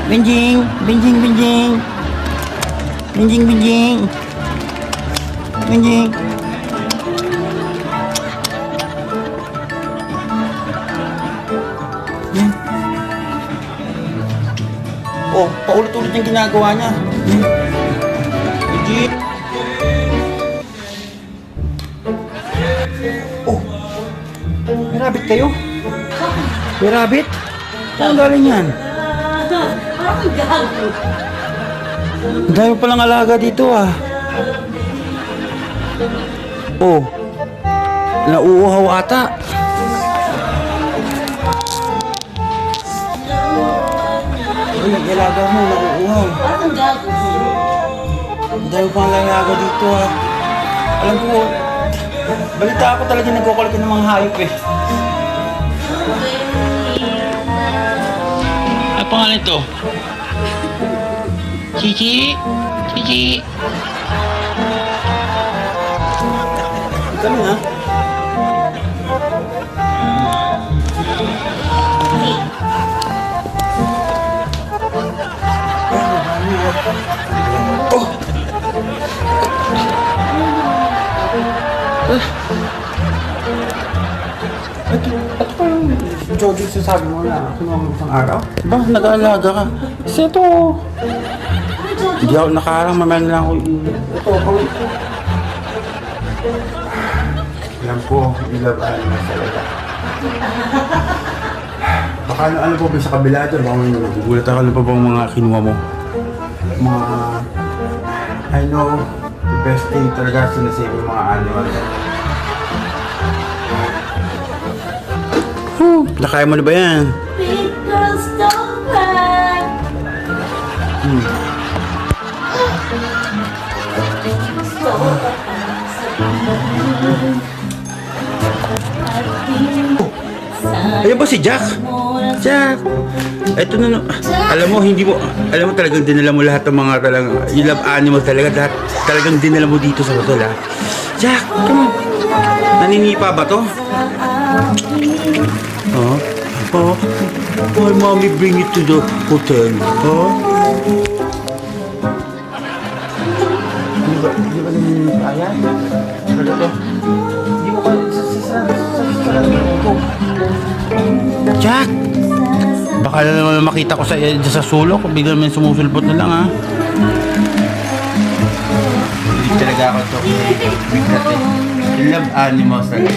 Benjing, Benjing, Benjing. Benjing, Benjing. Benjing. Yan. Oh, paulit-ulit yung ginagawa niya. Benjing. Oh, may rabbit kayo? May rabbit? Saan galing yan? Parang gago. Ang dami palang alaga dito ah. Oh, nauuhaw ata. Ay, alaga mo, nauuhaw. Parang gago. Ang dami palang alaga dito ah. Alam ko, balita ako talaga nagkukulit ng mga hayop eh. Ano pangalan ito? Chichi? Chichi? Kami ha? Oh! Ito pa yung jogging sasabi mo na kinuha mo isang araw? Ba, nag-aalaga ka? Kasi ito, hindi ako nakaharang, mamaya na lang ako ito, pawit. Yan po, ilab animals talaga. Baka ano po ba sa kabila ito? Baka may nagugulat ako. Ano pa bang mga kinuha mo? Mga... I know, the best thing talaga sinasave yung mga animals. Nakaya mo na ba yan? Big girls don't cry. Ayun ba si Jack? Jack! Ito na, alam mo, hindi mo, alam mo talagang dinala mo lahat ng mga talagang, you love animals talaga, lahat, talagang dinala mo dito sa hotel ha. Jack, come on. Naninipa ba to? Huh? Oh, why mommy bring it to the hotel? Huh? Di ba naninipa yan? Ano to? Hindi mo kayo Jack! Baka na naman makita ko sa sulok, bigla naman sumusulpot na lang ha. Hindi talaga ako to. Big natin. I love animals talaga.